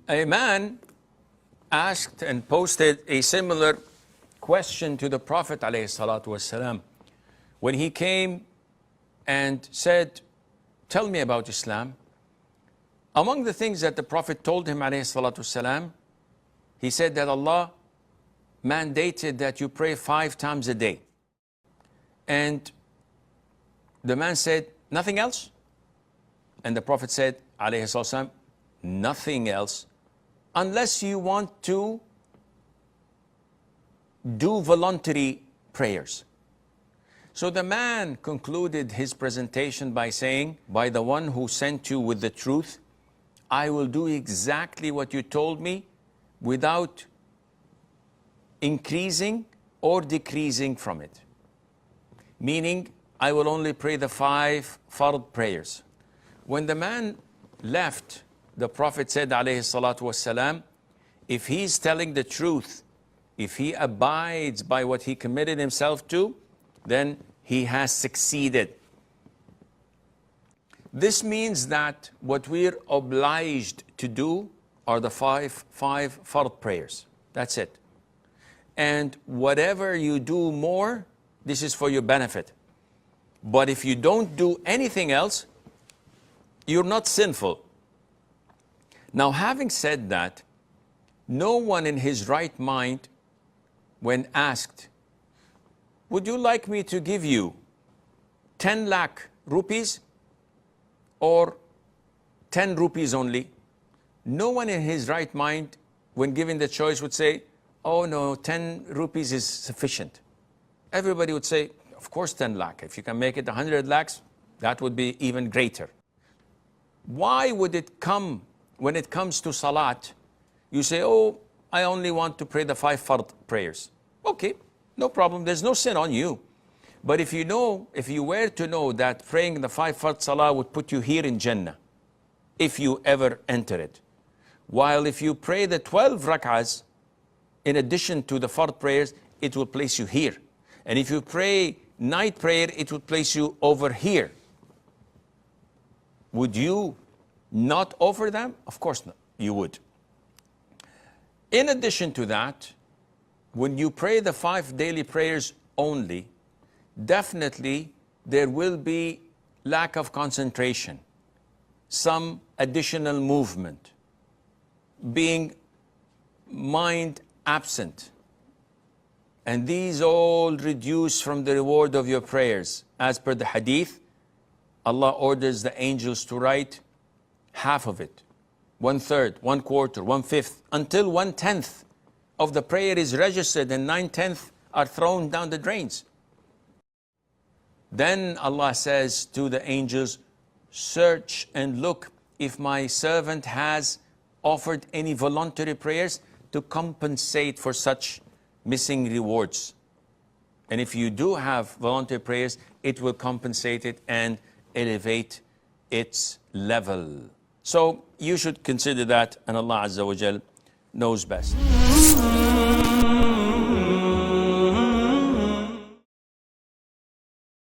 A man asked and posted a similar question to the Prophet ﷺ when he came and said, tell me about Islam. Among the things that the Prophet told him ﷺ, he said that Allah mandated that you pray 5 times a day. And the man said, nothing else? And the Prophet said, ﷺ, nothing else, unless you want to do voluntary prayers. So the man concluded his presentation by saying, by the one who sent you with the truth, I will do exactly what you told me without increasing or decreasing from it. Meaning, I will only pray the 5 fard prayers. When the man left, the Prophet said, alayhi salatu wasalam, if he's telling the truth, if he abides by what he committed himself to, then he has succeeded. This means that what we're obliged to do are the five fard prayers. That's it. And whatever you do more, this is for your benefit. But if you don't do anything else, you're not sinful. Now, having said that, no one in his right mind, when asked, would you like me to give you 10 lakh rupees or 10 rupees only? No one in his right mind, when given the choice, would say, oh no, 10 rupees is sufficient. Everybody would say, of course 10 lakh. If you can make it 100 lakhs, that would be even greater. Why would it come, when it comes to salat, you say, oh, I only want to pray the 5 fard prayers. Okay, no problem, there's no sin on you. But if you were to know that praying the 5 fard salah would put you here in Jannah, if you ever enter it. While if you pray the 12 rak'ahs, in addition to the fard prayers, it will place you here. And if you pray night prayer, it will place you over here. Would you not offer them? Of course not, you would. In addition to that, when you pray the 5 daily prayers only, definitely there will be lack of concentration, some additional movement, being mind absent. And these all reduce from the reward of your prayers. As per the hadith, Allah orders the angels to write half of it, 1/3, 1/4, 1/5, until 1/10 of the prayer is registered and 9/10 are thrown down the drains. Then Allah says to the angels, search and look if my servant has offered any voluntary prayers to compensate for such missing rewards. And if you do have voluntary prayers, it will compensate it and elevate its level. So you should consider that, and Allah Azza wa Jal knows best.